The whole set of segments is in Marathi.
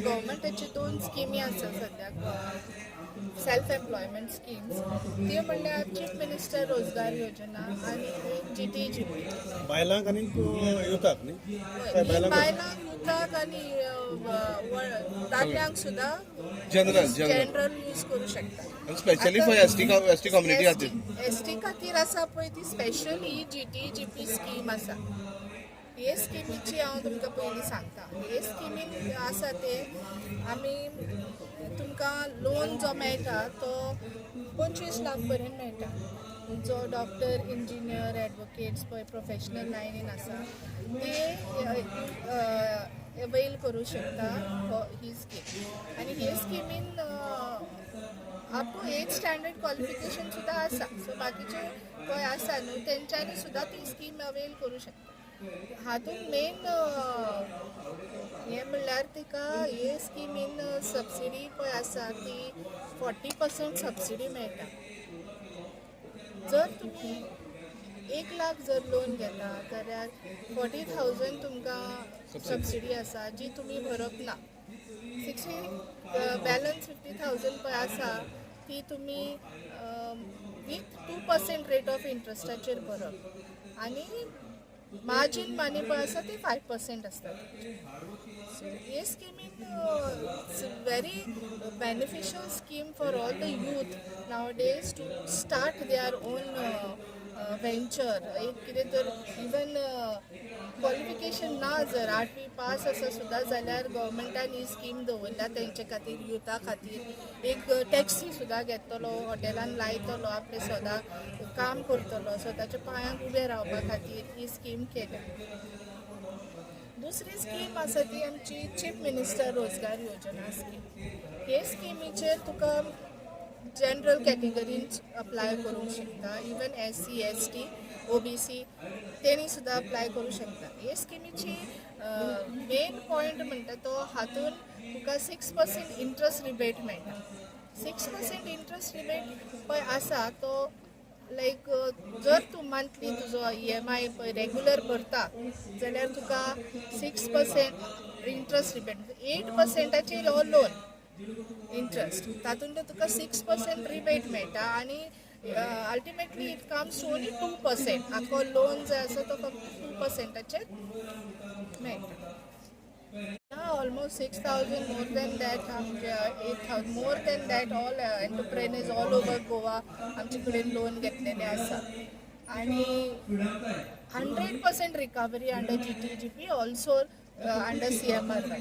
गव्हर्मेंटाची दोन स्किमी आसा सद्याक सेल्फ एम्प्लॉयमेंट स्किम्स त्यो म्हणल्यार चीफ मिनिस्टर रोजगार योजना आनी GTGP बायलांक आनी युथाक न्ही बायलांक युथाक आनी दादल्यांक सुद्धा जनरल यूज करू शकता स्पेशली फॉर एसटी कम्युनिटी खातीर एसटी खातीर आसा पळय ती स्पेशल ही GTGP स्कीम आसा हे स्किमीची हांव तुमकां पयलीं सांगता हे स्किमीन आसा ते आमी तुमकां लोन जो मेळटा तो 25 लाख पर्यंत मेळटा जो डॉक्टर इंजिनियर एडवोकेट्स पळय प्रोफेशनल लायनीन आसा ते अवेल करूं शकता ही स्कीम आनी हे स्किमीन up to 8th standard qualification सुद्दां आसा सो बाकीचे पळय आसा न्हू तेंच्यांनी सुद्दां ती स्कीम अवेल करूं शकता हातून मेन हे म्हणल्यार तिका हे स्किमीन सबसिडी पळय आसा ती 40% सबसिडी मेळटा जर तुमी 1 लाख जर लोन घेता जाल्यार 40,000 तुमकां सबसिडी आसा जी तुमी भरप ना 60 बॅलन्स 50,000 पळय आसा ती तुमी विथ 2% रेट ऑफ इंट्रस्टाचेर भरप आनी मार्जीन मनी पळय आसा ती 5% आसता सो हे स्किमीन very beneficial scheme for all the youth nowadays to start their own venture एक कितें तर इवन क्वॉलिफिकेशन ना जर 8वी पास आसा सुद्दां जाल्यार गव्हर्मेंटान ही स्कीम दवरल्या तेंचे खातीर युथा खातीर एक टॅक्सी सुद्दां घेतलो हॉटेलान लायतलो आपले सदां काम करतलो स्वताच्या पांयांक उबे रावपा खातीर ही स्कीम केल्या दुसरी स्कीम आसा ती आमची चीफ मिनिस्टर रोजगार योजना स्कीम हे स्किमीचेर तुका जनरल कॅटेगरीन अप्लाय करूंक शकता इवन SC ST OBC तेणी सुद्दां अप्लाय करूं शकता हे स्किमीची मेन पॉयंट म्हणटा तो हातून तुका 6% इंट्रस्ट रिबेट मेळटा 6% इंट्रस्ट रिबेट पळय आसा तो लायक जर तूं मंथली तुजो EMI पळय रेग्युलर भरता जाल्यार तुका 6% इंट्रस्ट रिबेट 8%चे हो लोन इंट्रस्ट तातूंत तुका 6% रिबेट मेळटा आनी ultimately it comes to only 2% आखो लोन जो आसा तो फक्त 2%चेर मेळटा ऑलमोस्ट 6,000 मोर दॅन दॅट आमचे 8,000 more than that all entrepreneurs all over Goa आमचे कडेन लोन घेतलेले आसा आनी 100% recovery under GTGP also under CMRY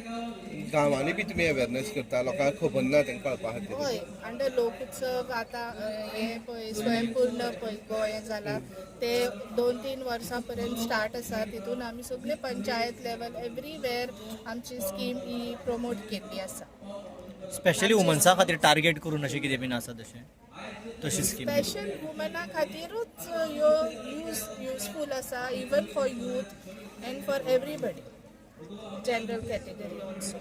गांवांनी बी तुमी अवेरनेस करता लोकांक खबर ना तांकां कळपा खातीर हय अंडर लोकोत्सव आतां हे पळय स्वयंपूर्ण पळय गोंय जाला ते 2-3 वर्सां पर्यंत स्टार्ट आसा तितून आमी सगळे पंचायत लेवल एवरीवेर आमची स्कीम ही प्रमोट केल्ली आसा स्पेशली वुमन्सा खातीर टार्गेट करून अशें कितें बीन आसा तशी स्कीम स्पेशल वुमना खातीरूच ह्यो युजफूल आसा even for youth and for everybody general category also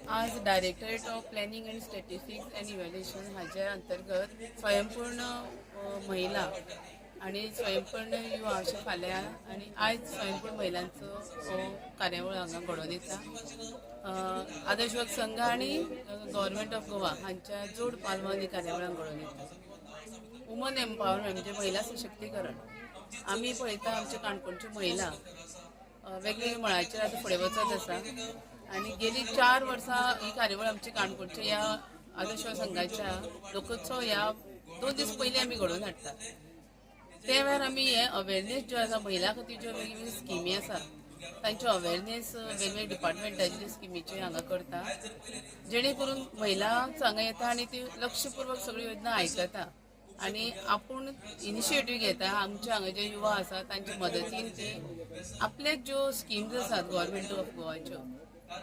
आज directorate of planning and statistics and evaluation हाच्या अंतर्गत स्वयंपूर्ण महिला आणि स्वयंपूर्ण युवा अशें फाल्यां आनी आयज स्वयंपूर्ण महिलांचो कार्यावळ हांगा घडोवन येता. आदर्श वर्ग संघ आनी गव्हर्मेंट ऑफ गोवा हांच्या जोड पालवान ही कार्यावळां घडोवन येता. वुमन एम्पावरमेंट म्हणजे महिला सशक्तीकरण. आमी पळयता आमच्या काणकोणच्यो महिला वेगवेगळ्या मळाचेर आतां फुडें वचत आसा आनी गेली 4 वर्सां ही कार्यावळ आमची काणकोणच्या ह्या आदर्श संघाच्या लोकोत्सव ह्या 2 दीस पयलीं आमी घडोवन हाडटा. ते वेळार आमी हे अवेरनेस ज्यो आसा महिला खातीर ज्यो वेगवेगळ्यो स्किमी आसा तांच्यो अवेरनेस वेगवेगळ्या डिपार्टमेंटाचे स्किमीचे हांगा करता, जेणे करून महिला हांगा येता आनी ती लक्षपूर्वक सगळ्यो योजना आयकता आनी आपूण इनिशिएटीव घेता. आमच्या हांगा जे युवा आसा तांच्या मदतीन ती आपले ज्यो स्किम्स आसात गव्हर्मेंट ऑफ गोवाच्यो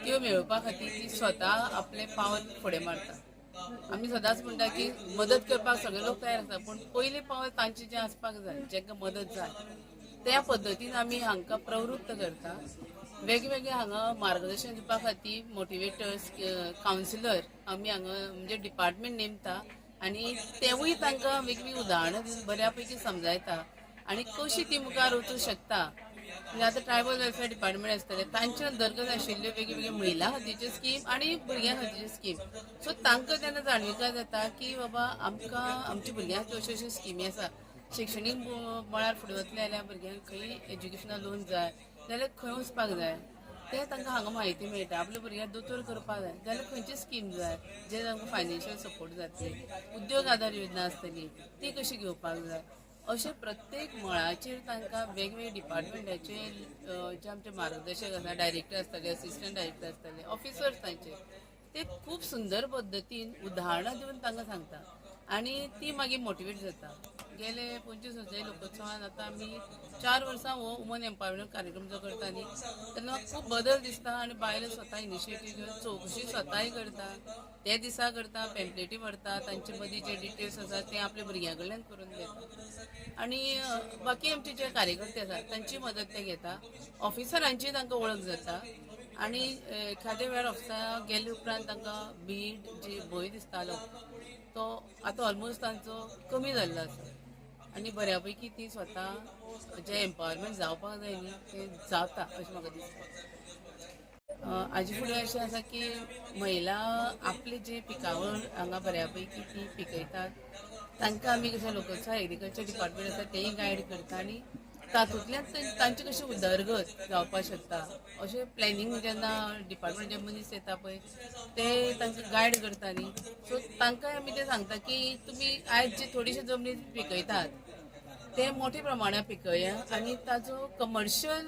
त्यो मेळोवपा खातीर ती स्वता आपले पावल फुडें मारता. आमी सदांच म्हणटा की मदत करपाक सगळे लोक तयार आसता, पूण पयलें पावल तांचें जें आसपाक जाय, जेका मदत जाय त्या पद्दतीन आमी हांकां प्रवृत्त करता. वेगवेगळे हांगा मार्गदर्शन दिवपा खातीर मोटिवेटर्स, कावन्सिलर आमी हांगा म्हणजे डिपार्टमेंट नेमता आनी तेवूय तांकां वेगवेगळी उदाहरणां दिवन बऱ्या पैकी समजायता आनी कशी ती मुखार वचूंक शकता. म्हणजे आतां ट्रायबल वेलफेअर डिपार्टमेंट आसतले तांच्या अंतर्गत आशिल्ल्यो वेगवेगळ्यो महिला खातीरच्यो स्कीम आनी भुरग्यां खातीरच्यो स्कीम. सो तांकां तेन्ना जाणविकाय जाता की बाबा आमकां आमच्या भुरग्यांक अश्यो अश्यो स्किमी आसा. शिक्षणीक मळार फुडें वतले जाल्यार भुरग्यांक खंय एज्युकेशनल लोन जाय जाल्यार खंय वचपाक जाय ते तांकां हांगा म्हायती मेळटा. आपल्या भुरग्यांक दोतोर करपाक जाय जाल्यार खंयची स्कीम जाय जे तांकां फायनान्शियल सपोर्ट जातली. उद्योग आधार योजना आसतली ती कशी घेवपाक जाय. अशे प्रत्येक मळाचेर तांकां वेगवेगळे डिपार्टमेंटाचे जे आमचे मार्गदर्शक आसा, डायरेक्टर आसतले, असिस्टंट डायरेक्टर आसतले, ऑफिसर्स तांचे ते खूब सुंदर पद्दतीन उदाहरणां दिवन तांकां सांगता आनी ती मागीर मोटिवेट जाता. गेले 25 वर्सांच्या लोकोत्सवान आतां आमी 4 वर्सां हो वुमन एम्पावरमेंट कार्यक्रम जो करता न्ही तेन्ना खूब बदल दिसता आनी बायलो स्वता इनिशिएटीव घेवन चवकशी स्वताय करता. ते दिसा करता, पॅम्पलेटी व्हरता, तांचे मदीं जे डिटेल्स आसा ते आपल्या भुरग्यां कडल्यान करून घेता आनी बाकी आमचे जे कार्यकर्ते आसात तांची मदत ते घेता. ऑफिसरांची तांकां वळख जाता आनी एखाद्या वेळार ऑफिसाक गेले उपरांत तांकां भीड जी भंय दिसतालो तो आतां ऑलमोस्ट तांचो कमी जाल्लो आसा आनी बऱ्या पैकी ती स्वता जे एम्पावरमेंट जावपाक जाय न्ही ते जाता अशें म्हाका दिसता. हाजे फुडें अशें आसा की महिला आपले जे पिकावळ हांगा बऱ्या पैकी ती पिकयतात तांकां आमी कशें लोकल्स एग्रीकल्चर डिपार्टमेंट आसा तेय गायड करता आनी तातूंतल्यान तांचे कशी उदरगत जावपाक शकता अशें प्लॅनिंग जेन्ना डिपार्टमेंट जे मनीस येता पळय ते तांकां गायड करता न्ही. सो तांकां आमी ते सांगता की तुमी आयज जे थोडीशी जमनी पिकयतात ते मोठ्या प्रमाणात पिकया आनी ताजो कमर्शियल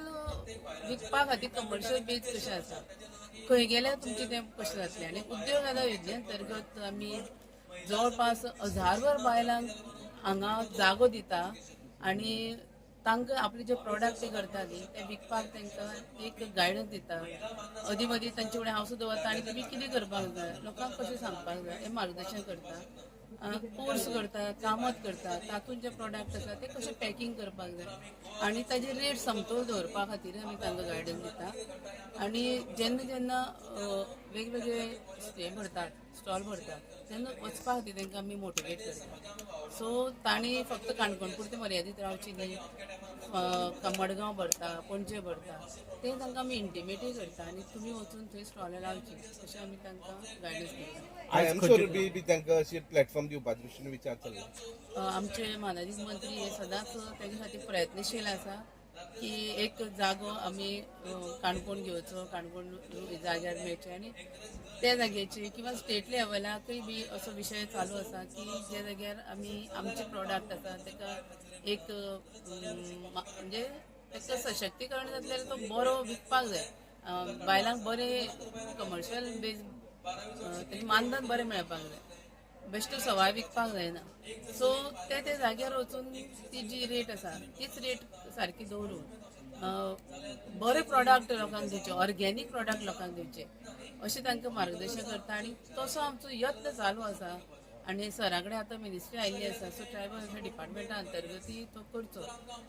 विकपा खातीर कमर्शियल बेज कशें आसा, खंय गेल्यार तुमचें तें कशें जातलें. आनी उद्योग आदार योजने अंतर्गत आमी जवळपास 1000 बायलांक हांगा जागो दिता आनी तांकां आपले जे प्रोडक्ट ते करता न्ही ते विकपाक तांकां एक गायडन्स दिता. अदी मदीं तांचे कडेन हांव सुद्दां वता आनी तुमी कितें करपाक जाय, लोकांक कशें सांगपाक जाय हें मार्गदर्शन करता. कोर्स करता, कामत करता, तातूंत जे प्रोडक्ट आसा ते कशें पॅकींग करपाक जाय आनी ताजे रेट समतोल दवरपा खातीर आमी तांकां गायडन्स दिता. आनी जेन्ना जेन्ना वेगवेगळे हें भरतात स्टॉल भरतात तेन्ना वचपा खातीर तांकां आमी मोटिवेट करता. सो तांणी फक्त काणकोण पुरती मर्यादीत रावची न्ही, मडगांव भरता, पणजे भरता ते तांकां आमी इंटिमेटूय करता आनी तुमी वचून थंय स्टॉलां लावची अशें आमी तांकां गायडन्स दिता. आय एम श्योर बी तांकां अशी प्लॅटफॉर्म दिवपा दृश्टीन विचार चल्ला. आमचे म्हादईक मंत्री हे सदांच तेजे खातीर प्रयत्नशील आसा की एक जागो आमी काणकोण घेवचो, काणकोण जाग्यार मेळचे आनी त्या जाग्याचेर किंवा स्टेट लेवलाकय बी असो विशय चालू आसा की जे जाग्यार आमी आमचे प्रोडक्ट आसा ताका एक म्हणजे ताका सशक्तीकरण जातल्यार तो बरो विकपाक जाय, बायलांक बरें कमर्शियल बेज तेजें मानधन बरें मेळपाक जाय, बेश्टो सवाय विकपाक जायना. सो ते जाग्यार वचून ती जी रेट आसा तीच रेट सारकी दवरून बरे प्रोडक्ट लोकांक दिवचे, ऑर्गेनीक प्रोडक्ट लोकांक दिवचे अशें तांकां मार्गदर्शन करता. आनी तसो आमचो यत्न चालू आसा आनी सरा कडेन आतां मिनिस्ट्री आयिल्ली आसा. सो ट्रायबल वेलफेअर डिपार्टमेंटा अंतर्गतूय तो करचो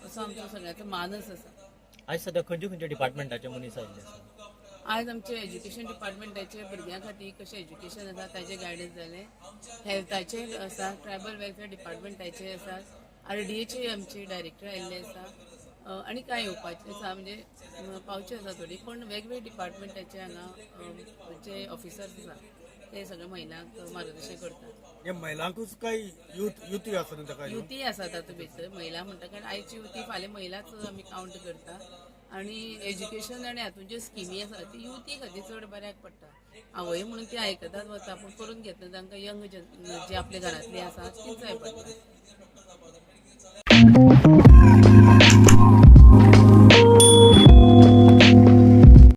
असो आमचो सगळ्यांचो मानस आसा. आयज सद्या खंयच्या खंयच्या डिपार्टमेंटाचे मनीस आयिल्ले आसा? आज आमचे एज्युकेशन डिपार्टमेंटाचे भुरग्यां खातीर कशें एज्युकेशन आसा ताजें गायडन्स जालें, हेल्थाचेर आसा, ट्रायबल वेलफेअर डिपार्टमेंटाचे आसा, RDAचे आमचे डायरेक्टर आयिल्ले आसा आनी कांय येवपाचे आसा, म्हणजे पावचे आसा थोडी, पण वेगवेगळे डिपार्टमेंटाचे हांगा जे ऑफिसर्स आसा ते सगळे महिलांक मार्गदर्शन करतात. हे महिलांकूच काही युती आसा न्ही ताका युती आसा तातूंत भितर महिला म्हणटा कारण आयची युती फाल्यां महिलाच आमी कावंट करता आनी एज्युकेशन आनी हातूंत ज्यो स्किमी आसा ती युती खातीर चड बऱ्याक पडटा. आवय म्हणून ती आयकतात वता पूण करून घेतना तांकां यंग जे आपल्या घरांतली आसा तीच जाय पडटा.